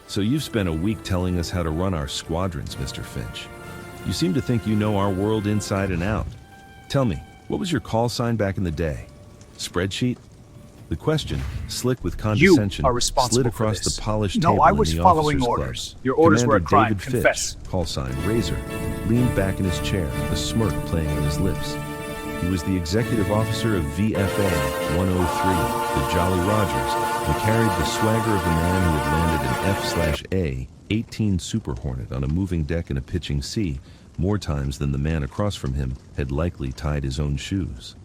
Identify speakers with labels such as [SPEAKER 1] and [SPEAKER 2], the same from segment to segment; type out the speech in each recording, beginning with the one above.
[SPEAKER 1] So you've spent a week telling us how to run our squadrons, Mr. Finch. You seem to think you know our world inside and out. Tell me, what was your call sign back in the day? Spreadsheet? The question, slick with condescension,
[SPEAKER 2] You are responsible
[SPEAKER 1] slid across
[SPEAKER 2] for this.
[SPEAKER 1] the polished
[SPEAKER 2] No,
[SPEAKER 1] table
[SPEAKER 2] I was
[SPEAKER 1] in the
[SPEAKER 2] following
[SPEAKER 1] officers'
[SPEAKER 2] orders.
[SPEAKER 1] club.
[SPEAKER 2] Your orders were a
[SPEAKER 1] Commander
[SPEAKER 2] crime.
[SPEAKER 1] David
[SPEAKER 2] Confess.
[SPEAKER 1] Fitch, call sign Razor, leaned back in his chair, a smirk playing on his lips. He was the executive officer of VFA 103, the Jolly Rogers, and carried the swagger of a man who had landed an F/A-18 Super Hornet on a moving deck in a pitching sea more times than the man across from him had likely tied his own shoes.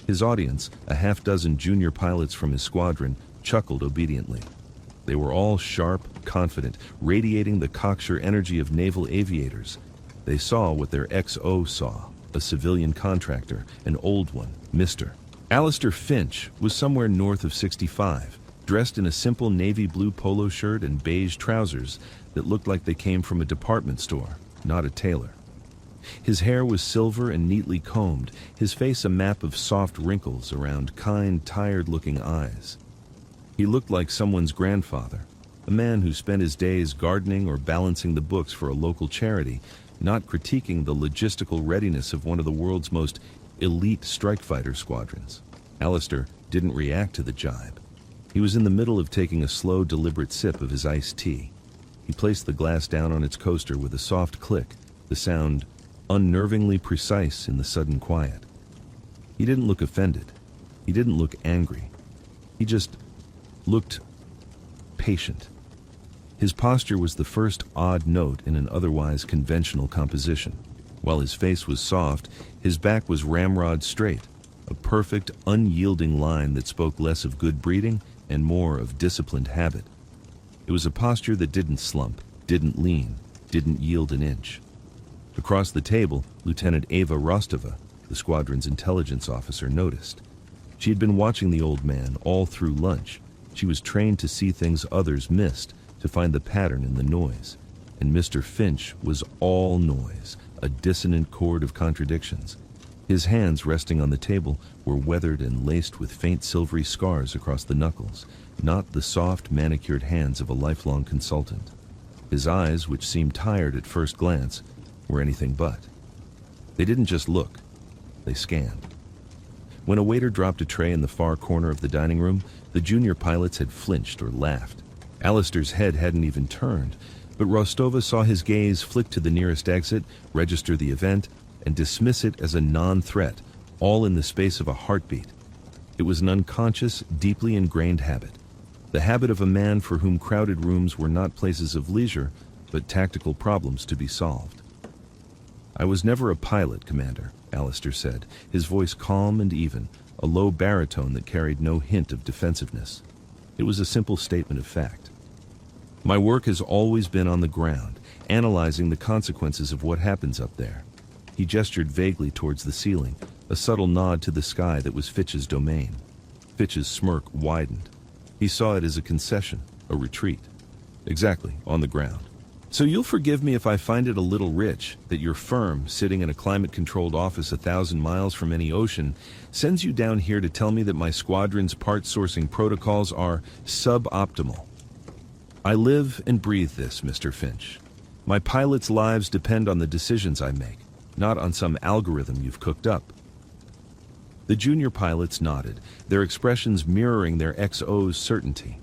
[SPEAKER 1] His audience, a half-dozen junior pilots from his squadron, chuckled obediently. They were all sharp, confident, radiating the cocksure energy of naval aviators. They saw what their XO saw, a civilian contractor, an old one, Mr. Alistair Finch was somewhere north of 65, dressed in a simple navy blue polo shirt and beige trousers that looked like they came from a department store, not a tailor. His hair was silver and neatly combed, his face a map of soft wrinkles around kind, tired-looking eyes. He looked like someone's grandfather, a man who spent his days gardening or balancing the books for a local charity, not critiquing the logistical readiness of one of the world's most elite strike fighter squadrons. Alistair didn't react to the jibe. He was in the middle of taking a slow, deliberate sip of his iced tea. He placed the glass down on its coaster with a soft click, the sound unnervingly precise in the sudden quiet. He didn't look offended. He didn't look angry. He just looked patient. His posture was the first odd note in an otherwise conventional composition. While his face was soft, his back was ramrod straight, a perfect, unyielding line that spoke less of good breeding and more of disciplined habit. It was a posture that didn't slump, didn't lean, didn't yield an inch. Across the table, Lieutenant Ava Rostova, the squadron's intelligence officer, noticed. She had been watching the old man all through lunch. She was trained to see things others missed, to find the pattern in the noise. And Mr. Finch was all noise, a dissonant chord of contradictions. His hands resting on the table were weathered and laced with faint silvery scars across the knuckles, not the soft, manicured hands of a lifelong consultant. His eyes, which seemed tired at first glance, were anything but. They didn't just look, they scanned. When a waiter dropped a tray in the far corner of the dining room, the junior pilots had flinched or laughed. Alistair's head hadn't even turned, but Rostova saw his gaze flick to the nearest exit, register the event, and dismiss it as a non-threat, all in the space of a heartbeat. It was an unconscious, deeply ingrained habit. The habit of a man for whom crowded rooms were not places of leisure, but tactical problems to be solved. "I was never a pilot, Commander," Alistair said, his voice calm and even, a low baritone that carried no hint of defensiveness. It was a simple statement of fact. "My work has always been on the ground, analyzing the consequences of what happens up there." He gestured vaguely towards the ceiling, a subtle nod to the sky that was Fitch's domain. Fitch's smirk widened. He saw it as a concession, a retreat. "Exactly, on the ground. So you'll forgive me if I find it a little rich that your firm, sitting in a climate-controlled office 1,000 miles from any ocean, sends you down here to tell me that my squadron's part-sourcing protocols are suboptimal. I live and breathe this, Mr. Finch. My pilots' lives depend on the decisions I make, not on some algorithm you've cooked up." The junior pilots nodded, their expressions mirroring their XO's certainty.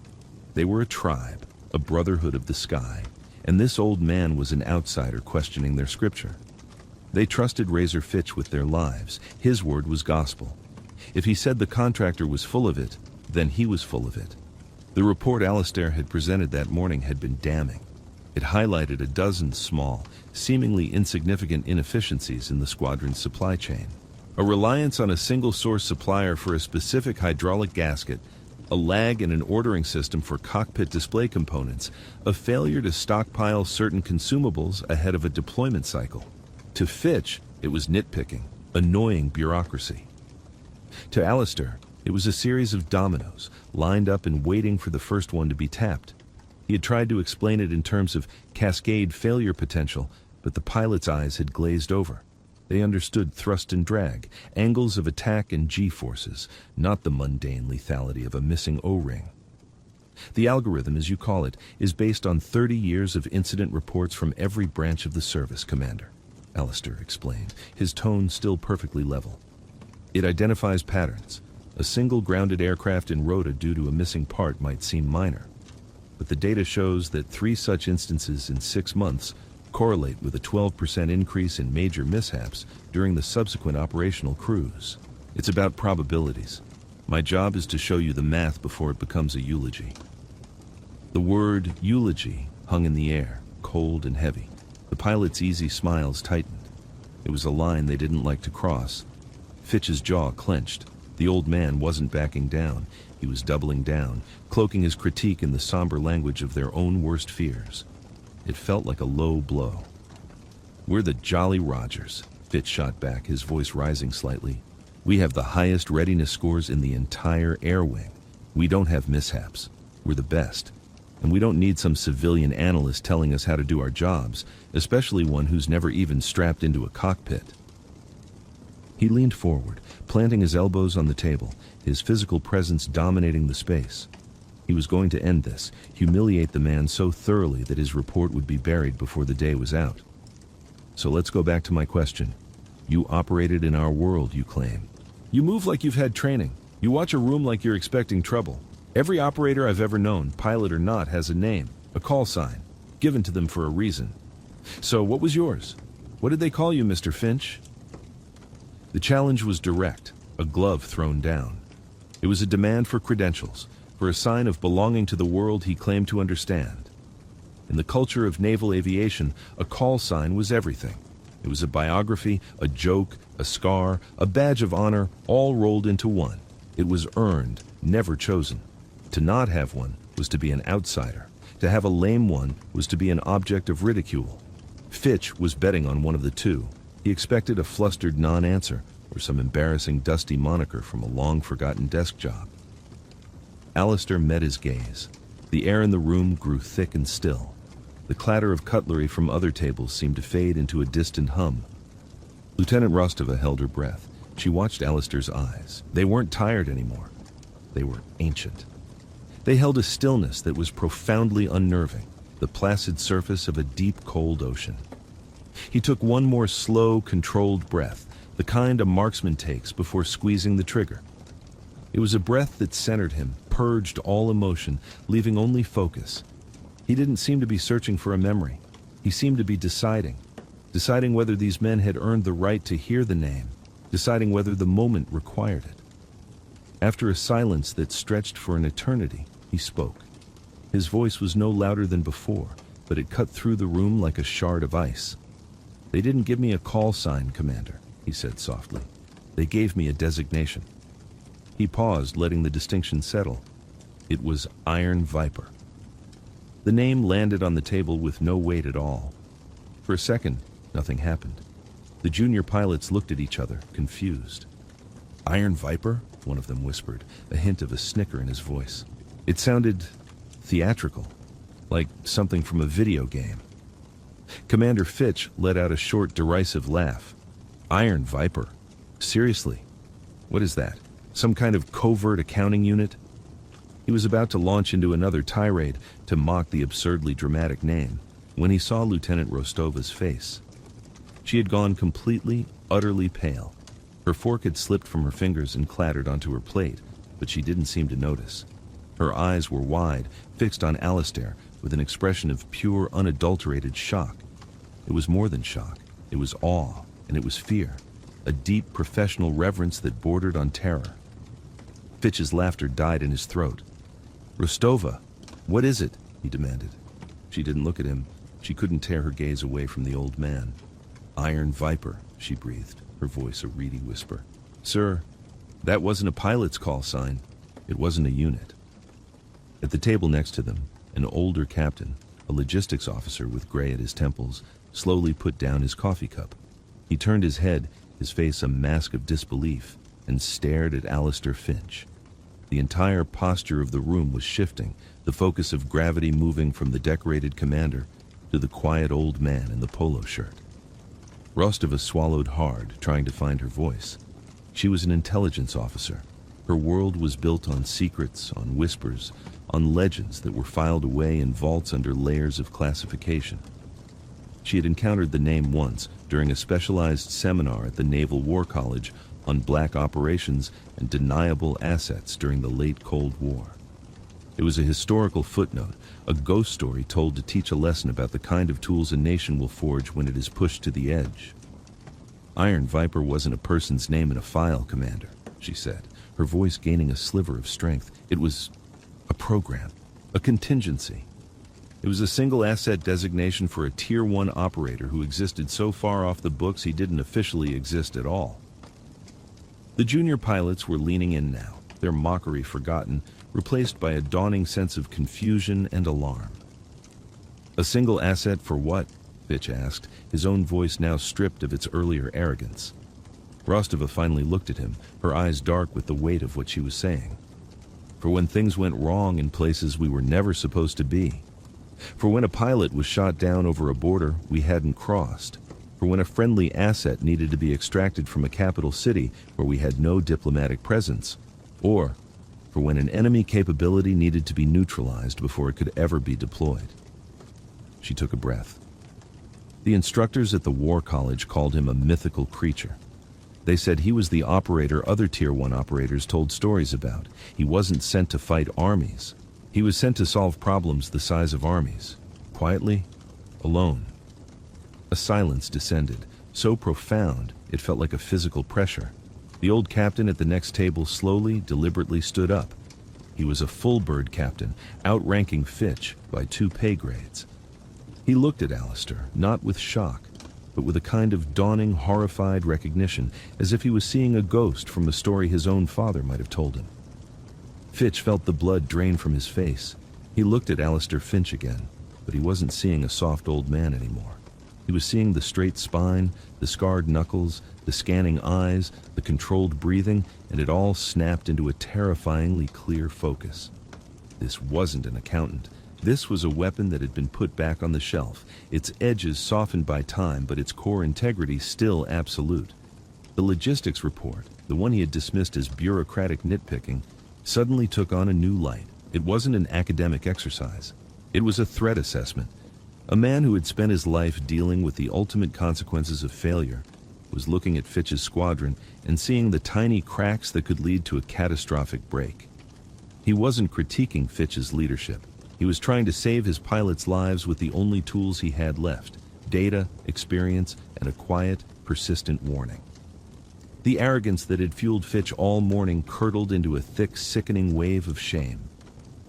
[SPEAKER 1] They were a tribe, a brotherhood of the sky, and this old man was an outsider questioning their scripture. They trusted Razor Fitch with their lives. His word was gospel. If he said the contractor was full of it, then he was full of it. The report Alistair had presented that morning had been damning. It highlighted a dozen small, seemingly insignificant inefficiencies in the squadron's supply chain. A reliance on a single-source supplier for a specific hydraulic gasket, a lag in an ordering system for cockpit display components, a failure to stockpile certain consumables ahead of a deployment cycle. To Fitch, it was nitpicking, annoying bureaucracy. To Alistair, it was a series of dominoes, lined up and waiting for the first one to be tapped. He had tried to explain it in terms of cascade failure potential, but the pilot's eyes had glazed over. They understood thrust and drag, angles of attack and G-forces, not the mundane lethality of a missing O-ring. The algorithm, as you call it, is based on 30 years of incident reports from every branch of the service, Commander, Alistair explained, his tone still perfectly level. It identifies patterns. A single grounded aircraft in Rota due to a missing part might seem minor, but the data shows that 3 such instances in 6 months correlate with a 12% increase in major mishaps during the subsequent operational cruise. It's about probabilities. My job is to show you the math before it becomes a eulogy. The word eulogy hung in the air, cold and heavy. The pilot's easy smiles tightened. It was a line they didn't like to cross. Fitch's jaw clenched. The old man wasn't backing down. He was doubling down, cloaking his critique in the somber language of their own worst fears. It felt like a low blow. "We're the Jolly Rogers," Fitch shot back, his voice rising slightly. "We have the highest readiness scores in the entire air wing. We don't have mishaps. We're the best. And we don't need some civilian analyst telling us how to do our jobs, especially one who's never even strapped into a cockpit." He leaned forward, planting his elbows on the table, his physical presence dominating the space. He was going to end this, humiliate the man so thoroughly that his report would be buried before the day was out. "So let's go back to my question. You operated in our world, you claim. You move like you've had training. You watch a room like you're expecting trouble. Every operator I've ever known, pilot or not, has a name, a call sign, given to them for a reason. So what was yours? What did they call you, Mr. Finch?" The challenge was direct, a glove thrown down. It was a demand for credentials, for a sign of belonging to the world he claimed to understand. In the culture of naval aviation, a call sign was everything. It was a biography, a joke, a scar, a badge of honor, all rolled into one. It was earned, never chosen. To not have one was to be an outsider. To have a lame one was to be an object of ridicule. Fitch was betting on one of the two. He expected a flustered non-answer or some embarrassing dusty moniker from a long-forgotten desk job. Alistair met his gaze. The air in the room grew thick and still. The clatter of cutlery from other tables seemed to fade into a distant hum. Lieutenant Rostova held her breath. She watched Alistair's eyes. They weren't tired anymore. They were ancient. They held a stillness that was profoundly unnerving, the placid surface of a deep, cold ocean. He took one more slow, controlled breath, the kind a marksman takes before squeezing the trigger. It was a breath that centered him, purged all emotion, leaving only focus. He didn't seem to be searching for a memory. He seemed to be deciding whether these men had earned the right to hear the name, deciding whether the moment required it. After a silence that stretched for an eternity, he spoke. His voice was no louder than before, but it cut through the room like a shard of ice. "They didn't give me a call sign, Commander," he said softly. "They gave me a designation." He paused, letting the distinction settle. It was Iron Viper. The name landed on the table with no weight at all. For a second, nothing happened. The junior pilots looked at each other, confused. "Iron Viper?" one of them whispered, a hint of a snicker in his voice. It sounded theatrical, like something from a video game. Commander Fitch let out a short, derisive laugh. "Iron Viper? Seriously? What is that? Some kind of covert accounting unit?" He was about to launch into another tirade to mock the absurdly dramatic name when he saw Lieutenant Rostova's face. She had gone completely, utterly pale. Her fork had slipped from her fingers and clattered onto her plate, but she didn't seem to notice. Her eyes were wide, fixed on Alistair, with an expression of pure, unadulterated shock. It was more than shock. It was awe, and it was fear. A deep, professional reverence that bordered on terror. Fitch's laughter died in his throat. "Rostova, what is it?" he demanded. She didn't look at him. She couldn't tear her gaze away from the old man. "Iron Viper," she breathed, her voice a reedy whisper. "Sir, that wasn't a pilot's call sign. It wasn't a unit." At the table next to them, an older captain, a logistics officer with gray at his temples, slowly put down his coffee cup. He turned his head, his face a mask of disbelief, and stared at Alistair Finch. The entire posture of the room was shifting, the focus of gravity moving from the decorated commander to the quiet old man in the polo shirt. Rostova swallowed hard, trying to find her voice. She was an intelligence officer. Her world was built on secrets, on whispers, on legends that were filed away in vaults under layers of classification. She had encountered the name once during a specialized seminar at the Naval War College on black operations and deniable assets during the late Cold War. It was a historical footnote, a ghost story told to teach a lesson about the kind of tools a nation will forge when it is pushed to the edge. Iron Viper wasn't a person's name in a file, Commander, she said, her voice gaining a sliver of strength. It was a program, a contingency. It was a single asset designation for a Tier 1 operator who existed so far off the books he didn't officially exist at all. The junior pilots were leaning in now, their mockery forgotten, replaced by a dawning sense of confusion and alarm. A single asset for what? Fitch asked, his own voice now stripped of its earlier arrogance. Rostova finally looked at him, her eyes dark with the weight of what she was saying. For when things went wrong in places we were never supposed to be. For when a pilot was shot down over a border we hadn't crossed. For when a friendly asset needed to be extracted from a capital city where we had no diplomatic presence. Or for when an enemy capability needed to be neutralized before it could ever be deployed. She took a breath. The instructors at the War College called him a mythical creature. They said he was the operator other Tier 1 operators told stories about. He wasn't sent to fight armies. He was sent to solve problems the size of armies. Quietly, alone. A silence descended, so profound it felt like a physical pressure. The old captain at the next table slowly, deliberately stood up. He was a full bird captain, outranking Fitch by 2 pay grades. He looked at Alistair, not with shock, but with a kind of dawning, horrified recognition, as if he was seeing a ghost from a story his own father might have told him. Fitch felt the blood drain from his face. He looked at Alistair Finch again, but he wasn't seeing a soft old man anymore. He was seeing the straight spine, the scarred knuckles, the scanning eyes, the controlled breathing, and it all snapped into a terrifyingly clear focus. This wasn't an accountant. This was a weapon that had been put back on the shelf, its edges softened by time, but its core integrity still absolute. The logistics report, the one he had dismissed as bureaucratic nitpicking, suddenly took on a new light. It wasn't an academic exercise. It was a threat assessment. A man who had spent his life dealing with the ultimate consequences of failure was looking at Fitch's squadron and seeing the tiny cracks that could lead to a catastrophic break. He wasn't critiquing Fitch's leadership. He was trying to save his pilots' lives with the only tools he had left: data, experience, and a quiet, persistent warning. The arrogance that had fueled Fitch all morning curdled into a thick, sickening wave of shame.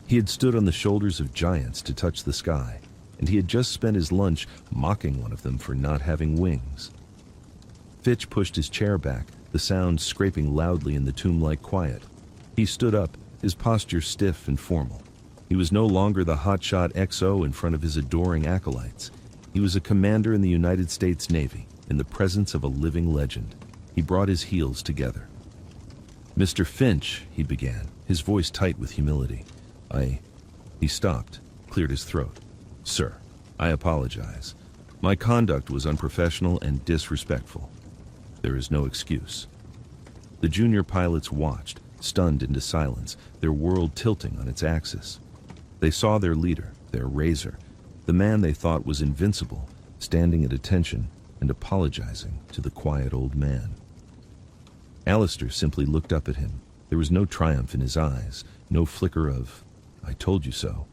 [SPEAKER 1] He had stood on the shoulders of giants to touch the sky, and he had just spent his lunch mocking one of them for not having wings. Fitch pushed his chair back, the sound scraping loudly in the tomb-like quiet. He stood up, his posture stiff and formal. He was no longer the hotshot XO in front of his adoring acolytes. He was a commander in the United States Navy, in the presence of a living legend. He brought his heels together. "Mr. Finch," he began, his voice tight with humility. He stopped, cleared his throat. "Sir, I apologize. My conduct was unprofessional and disrespectful. There is no excuse." The junior pilots watched, stunned into silence, their world tilting on its axis. They saw their leader, their razor, the man they thought was invincible, standing at attention and apologizing to the quiet old man. Alistair simply looked up at him. There was no triumph in his eyes, no flicker of, "I told you so."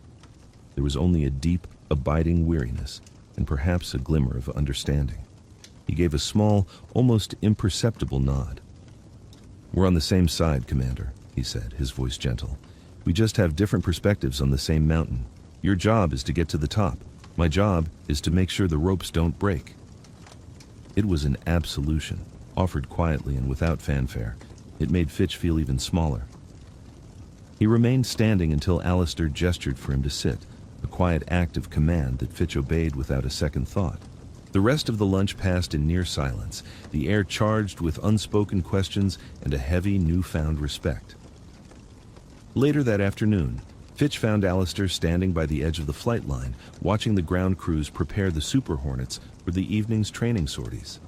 [SPEAKER 1] There was only a deep, abiding weariness, and perhaps a glimmer of understanding. He gave a small, almost imperceptible nod. "We're on the same side, Commander," he said, his voice gentle. "We just have different perspectives on the same mountain. Your job is to get to the top. My job is to make sure the ropes don't break." It was an absolution, offered quietly and without fanfare. It made Fitch feel even smaller. He remained standing until Alistair gestured for him to sit, a quiet act of command that Fitch obeyed without a second thought. The rest of the lunch passed in near silence, the air charged with unspoken questions and a heavy, newfound respect. Later that afternoon, Fitch found Alistair standing by the edge of the flight line, watching the ground crews prepare the Super Hornets for the evening's training sorties.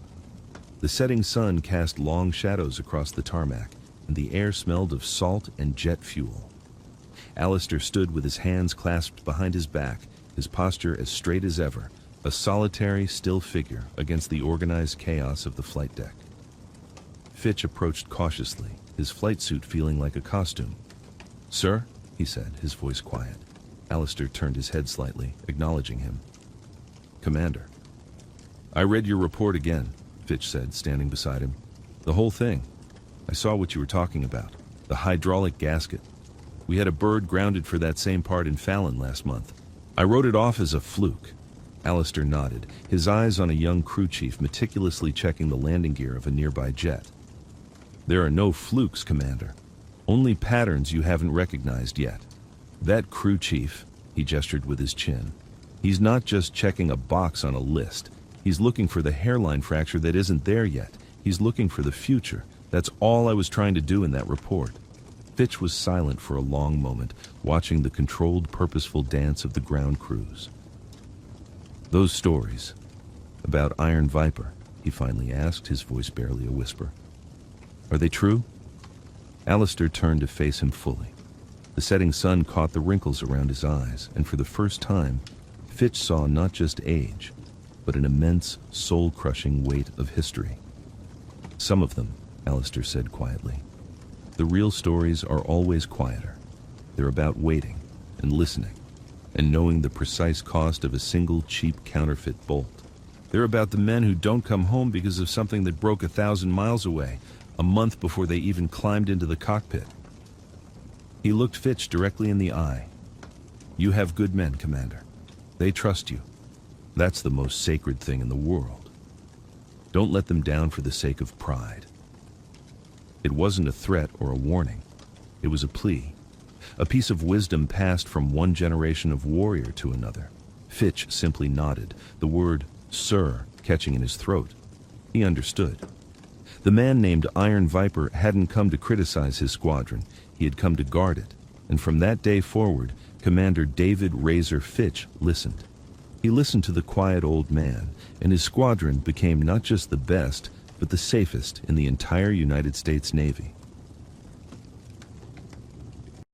[SPEAKER 1] The setting sun cast long shadows across the tarmac, and the air smelled of salt and jet fuel. Alistair stood with his hands clasped behind his back, his posture as straight as ever, a solitary, still figure against the organized chaos of the flight deck. Fitch approached cautiously, his flight suit feeling like a costume. "Sir?" he said, his voice quiet. Alistair turned his head slightly, acknowledging him. "Commander." "I read your report again," Fitch said, standing beside him. "The whole thing. I saw what you were talking about. The hydraulic gasket. We had a bird grounded for that same part in Fallon last month. I wrote it off as a fluke." Alistair nodded, his eyes on a young crew chief meticulously checking the landing gear of a nearby jet. "There are no flukes, Commander. Only patterns you haven't recognized yet. That crew chief," he gestured with his chin, "he's not just checking a box on a list. He's looking for the hairline fracture that isn't there yet. He's looking for the future. That's all I was trying to do in that report." Fitch was silent for a long moment, watching the controlled, purposeful dance of the ground crews. "Those stories about Iron Viper," he finally asked, his voice barely a whisper. "Are they true?" Alistair turned to face him fully. The setting sun caught the wrinkles around his eyes, and for the first time, Fitch saw not just age, but an immense, soul-crushing weight of history. "Some of them," Alistair said quietly. "The real stories are always quieter. They're about waiting and listening and knowing the precise cost of a single cheap counterfeit bolt. They're about the men who don't come home because of something that broke 1,000 miles away, a month before they even climbed into the cockpit." He looked Fitch directly in the eye. "You have good men, Commander. They trust you. That's the most sacred thing in the world. Don't let them down for the sake of pride." It wasn't a threat or a warning. It was a plea, a piece of wisdom passed from one generation of warrior to another. Fitch simply nodded, the word "sir" catching in his throat. He understood. The man named Iron Viper hadn't come to criticize his squadron. He had come to guard it. And from that day forward, Commander David Razor Fitch listened. He listened to the quiet old man, and his squadron became not just the best, but the safest in the entire United States Navy.